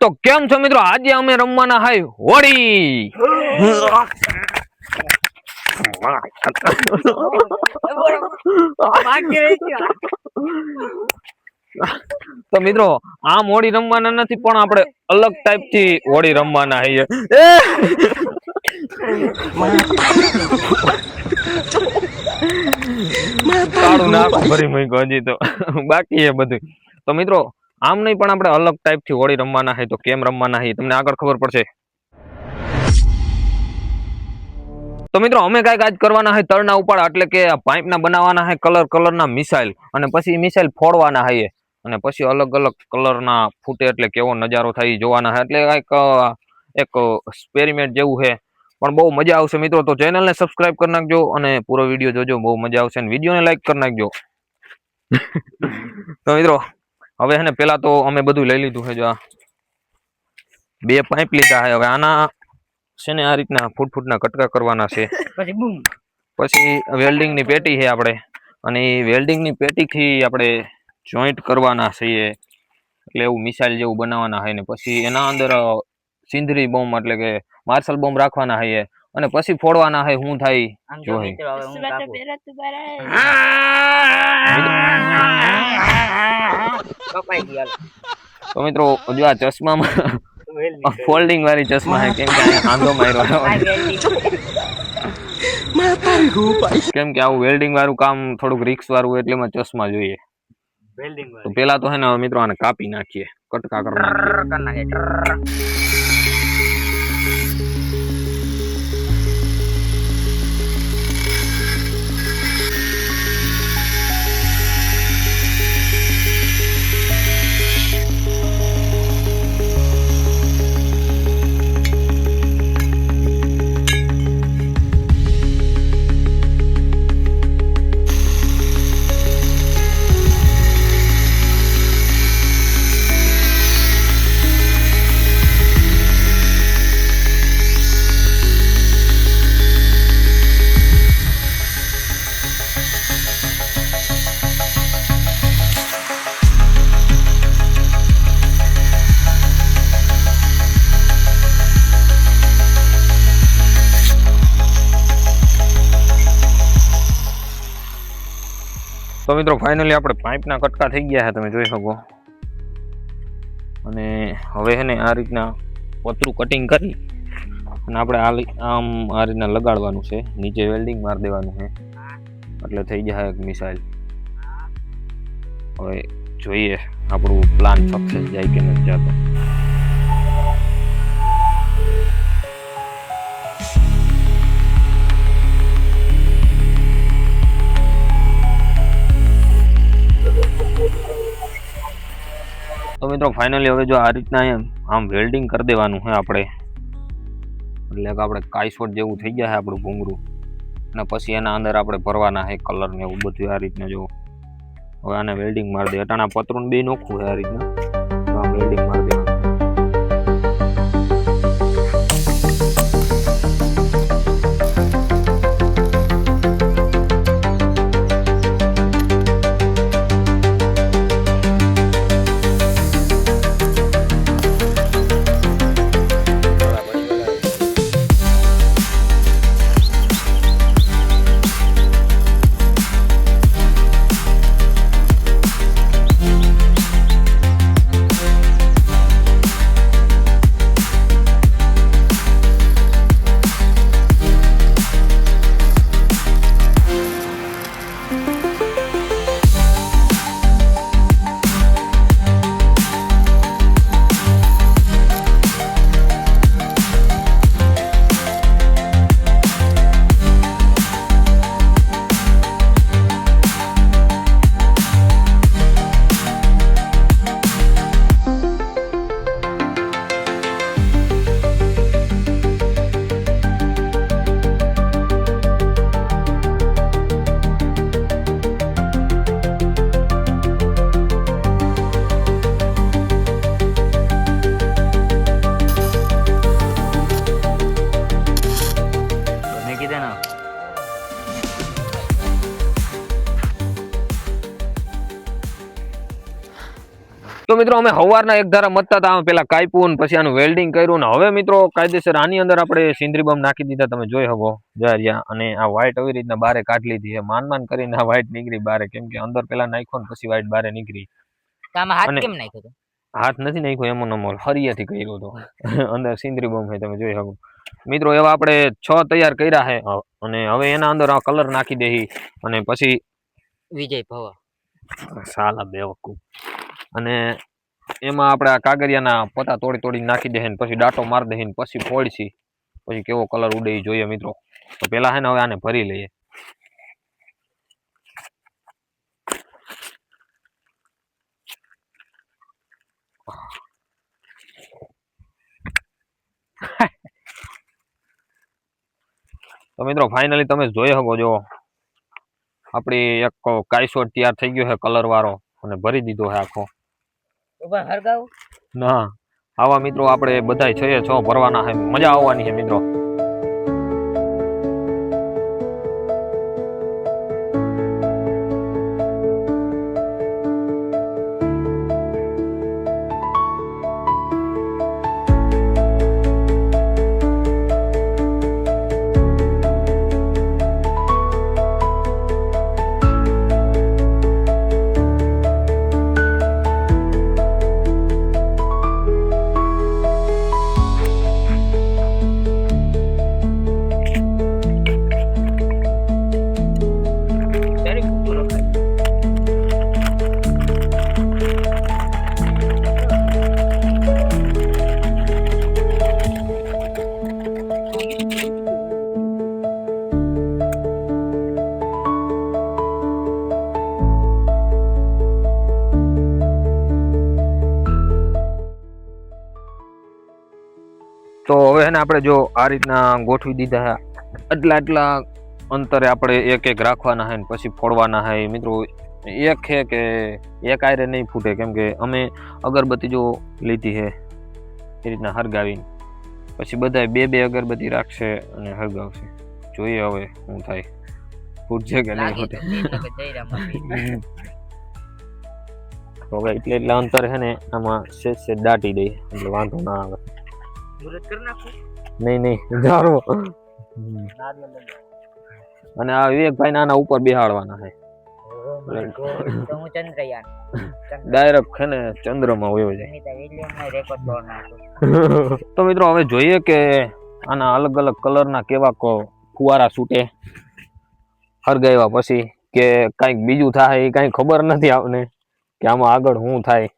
તો કેમ છો મિત્રો? આજે અમે રમવાના હાય હોળી. તો મિત્રો આમ હોળી રમવાના નથી, પણ આપણે અલગ ટાઈપ થી હોળી રમવાના હાઈએ. કાળું નાક ભરી મૂક્યું હજી તો બાકી એ બધું. તો મિત્રો આમ નહીં, પણ આપણે અલગ ટાઈપ થી હોળી રમવાના છે. તો કેમ રમવાના છે તમને આગળ ખબર પડશે. તો મિત્રો અમે કઈક આજ કરવાના છે તળના ઉપાડ, એટલે કે પાઇપ ના બનાવવાના છે કલર ના મિસાઇલ, અને પછી મિસાઇલ ફોડવાના છે, અને પછી અલગ અલગ કલર ના ફૂટે એટલે કેવો નજારો થાય જોવાના છે. એટલે કઈક એક એક્સપેરિમેન્ટ જેવું છે, પણ બહુ મજા આવશે મિત્રો. તો ચેનલને સબસ્ક્રાઇબ કરી નાખજો અને પૂરો વિડીયો જોજો, બહુ મજા આવશે. અને વિડીયોને લાઈક કરી નાખજો. તો મિત્રો હવે છે ને પેલા તો અમે બધું લઈ લીધું છે. જો આ 2 પાઇપ લીધા છે. હવે આના છે ને આ રીતના ફૂટના કટકા કરવાના છે. પછી વેલ્ડિંગ ની પેટી છે આપણે, અને એ વેલ્ડિંગ ની પેટી થી આપણે જોઈન્ટ કરવાના છે, એટલે એવું મિસાઇલ જેવું બનાવવાના છે. ને પછી એના અંદર સિંદરી બોમ્બ એટલે કે માર્શલ બોમ્બ રાખવાના છે, અને પછી ફોડવાના છે. શું થાય જોઈ. તો મિત્રો જો આ ચશ્મામાં ફોલ્ડિંગ વાળી ચશ્મા છે, કેમ કે આંધો માર્યો. કેમ કે આવું વેલ્ડિંગ વાળું કામ થોડુંક રિસ્ક વાળું, એટલે એમાં ચશ્મા જોઈએ. તો પેલા તો હે ને મિત્રો આને કાપી નાખીએ, કટકા કરી નાખીએ. તો મિત્રો ફાઇનલી આપણે પાઇપના કટકા થઈ ગયા છે, તમે જોઈ શકો. અને હવે છે ને આ રીતના પતરું કટિંગ કરી અને આપણે આમ આ રીતના લગાડવાનું છે. નીચે વેલ્ડિંગ મારી દેવાનું છે, એટલે થઈ જાય એક મિસાઇલ. હવે જોઈએ આપણું પ્લાન સક્સેસ જાય કે નથી જતો. તો મિત્રો ફાઇનલી હવે જો આ રીતના આમ વેલ્ડિંગ કરી દેવાનું છે આપણે, એટલે કે આપણે કાઈશોટ જેવું થઈ ગયા છે આપણું ભૂંગળું. અને પછી એના અંદર આપણે ભરવાના છે કલર ને એવું બધું. આ રીતના જો હવે આને વેલ્ડિંગ મારી દે. અટાણા પતરું બે નોખું છે આ રીતના, તો આમ વેલ્ડિંગ મારી દેવાનું. તો મિત્રો અમે સવારના એક ધારા મતતા હતા, પેલા કાપ્યું પછી આનું વેલ્ડિંગ કર્યું ને હવે મિત્રો કાયદેસર આની અંદર આપણે સિંદરી બમ નાખી દીધા, તમે જોઈ શકો જારિયા. અને આ વ્હાઈટ આવી રીતના બારે કાઢી લીધી છે, માન કરીને આ વ્હાઈટ નીકળી બારે, કેમ કે અંદર પેલા નાખ્યો ને પછી વ્હાઈટ બારે નીકળી. હાથ નથી નાખ્યો, એમો નમો હરિયાથી કર્યો હતો. અંદર સિંદરી બમ છે, તમે જોઈ શકો મિત્રો. એવા આપણે 6 તૈયાર કર્યા છે અને હવે એના અંદર આ કલર નાખી દેહી અને પછી વિજય ભવા સાલા બેવકૂફ. અને એમાં આપણે આ કાગરિયાના પતા તોડી નાખી દે, પછી ડાટો માર દે, પછી ફોડશી, પછી કેવો કલર ઉડે એ જોઈએ મિત્રો. તો પેલા હે ને હવે આને ભરી લઈએ. તો મિત્રો ફાઇનલી તમે જોઈ શકો છો આપણી એક કાયસોટ તૈયાર થઈ ગયો છે કલર વાળો, અને ભરી દીધો છે આખો. ના આવા મિત્રો આપણે બધા 6 ભરવાના છે, મજા આવવાની છે મિત્રો. તો હવે એને આપણે જો આ રીતના ગોઠવી દીધા આટલા અંતરે આપણે એક રાખવાના છે, પછી ફોડવાના છે મિત્રો. એક છે કે એક આયરે નહીં ફૂટે, કેમ કે અમે અગરબત્તી જો લીધી છે એ રીતના હરગાવીને પછી બધા 2 અગરબત્તી રાખશે અને હરગાવશે. જોઈએ હવે શું થાય, ફૂટશે કે નહીં ફૂટે. તો હવે એટલે અંતર છે ને આમાં સેજ દાટી દઈએ એટલે વાંધો ના આવે. નહીં જારો. અને આ વિવેકભાઈ નાના ઉપર બેહાડવાના છે ડાયરેક્ટ છે ને ચંદ્રમાં વયો જાય. તો મિત્રો હવે જોઈએ કે આના અલગ અલગ કલરના કેવા ફુવારા છૂટે હરગાવ્યા પછી, કે કઈક બીજું થાય એ કઈ ખબર નથી આપને કે આમાં આગળ શું થાય.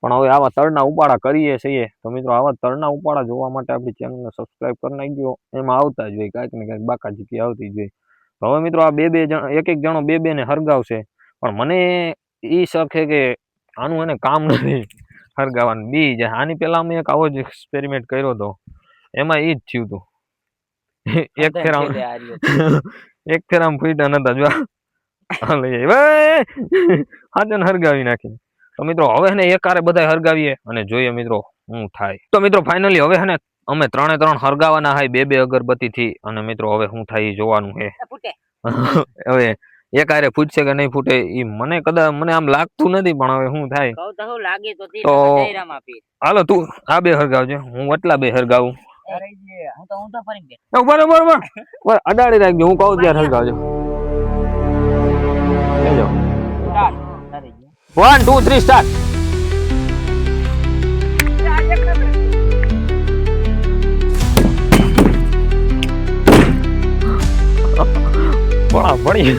પણ હવે આવા તળના ઉપાડા કરીએ છીએ. તો મિત્રો આવા તળના ઉપાડા જોવા માટે આપણી ચેનલને સબસ્ક્રાઇબ કરી નાખજો, એમાં આવતા જ હોય કાંઈક ને કાંઈક બાકાજીકી આવતી જ હોય. તો હવે મિત્રો આ 2 જણ એક જણો 2 ને હરગાવશે, પણ મને એ શક છે કે આનું એને કામ નથી હરગાવાનું, બી જાય. આની પહેલા અમે એક આવો જ એક્સપેરિમેન્ટ કર્યો હતો, એમાં એ જ થયું હતું. એક ફેર આમ ફૂટા નતા જો લઈ જાય હરગાવી નાખી. તો મિત્રો હવે ને એકારે બધા હરગાવીએ અને જોઈએ મિત્રો શું થાય. તો મિત્રો ફાઇનલી હવે ને અમે 3 હરગાવાના hay 2 અગરબત્તી થી, અને મિત્રો હવે શું થાય એ જોવાનું છે. હવે એકારે ફૂટશે કે નહીં ફૂટે ઈ મને કદાચ મને આમ લાગતું નથી, પણ હવે શું થાય તો હાલો તું આ 2 હરગાવજે, હું એટલા 2 હરગાવું. બરોબર અડાડી રાખજો, હું કહું ત્યારે હરગાવજો. 1 2 3 સ્ટાર્ટ. બડા બડી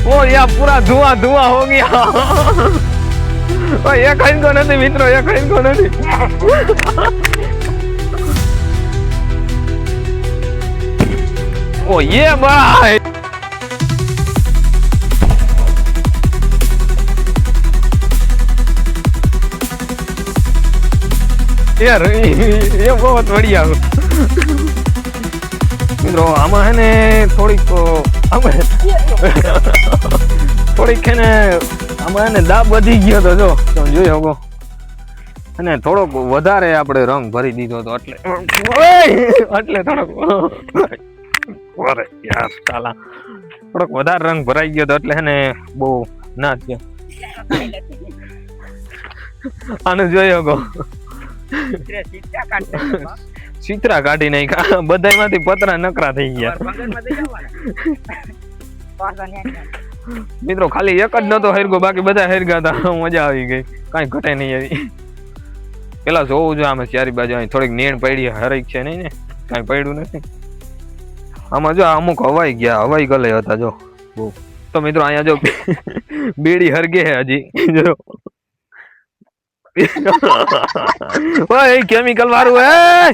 ओ यार पूरा धुआं धुआं हो गया. ओ ये कहीं को नहीं मित्रों, ये कहीं को नहीं. ओ ये बड़ा है यार, ये बहुत बढ़िया. મિત્રો આમાં હે ને થોડીક હે ને આમાં હે ને દાબ વધી ગયો તો જો તમે જોઈ શકો અને થોડોક વધારે આપણે રંગ ભરી દીધો હતો એટલે થોડોક યાર સાલા થોડોક વધારે રંગ ભરાઈ ગયો હતો એટલે હે ને બહુ ના થયો આનું જોઈ શકો ચિત્રા કાઢી નાખ્યા બધામાંથી પતરા નકરા થઈ ગયા મિત્રો ખાલી એક જ નતો હેરગો બાકી બધા હેરગા હતા મજા આવી ગઈ કઈ ઘટે નહીં આવી પેલા જોવું જોઈએ આમાં ચારી બાજુ અહીં થોડીક નેણ પડી હરેક છે નહીં ને કઈ પડ્યું નથી આમાં જો અમુક હવાઈ ગયા હવાઈ ગલે હતા જો બહુ તો મિત્રો અહીંયા જો બેડી હરગે હજી જો ઓય કેમિકલ વાળું હે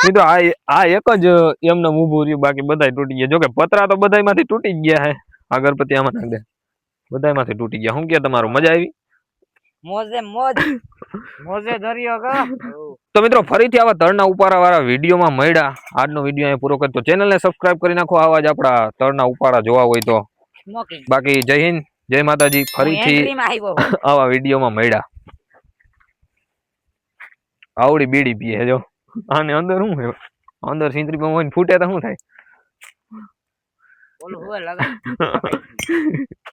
મિત્રો આ એક જ એમને ઊભું રહ્યું બાકી બધાય તૂટી ગયા જો કે પતરા તો બધાયમાંથી તૂટી જ ગયા હે અગરબત્તી આમાં નાખ દે બધાયમાંથી તૂટી ગયા શું કે તમારું મજા આવી મોજે દરિયો કા તો મિત્રો ફરીથી આવા તળના ઉપાડા વાળા વિડીયોમાં મળ્યા આજનો વિડીયો અહીં પૂરો કરતો ચેનલને સબસ્ક્રાઇબ કરી નાખો આવા જ આપણા તળના ઉપાડા જોવા હોય તો બાકી જય હિન્દ જય માતાજી ફરીથી આવા વિડીયોમાં મળ્યા આવડી બીડી પીએ જો આને અંદર શું હે અંદર સિંતરી માં ફૂટે તો શું થાય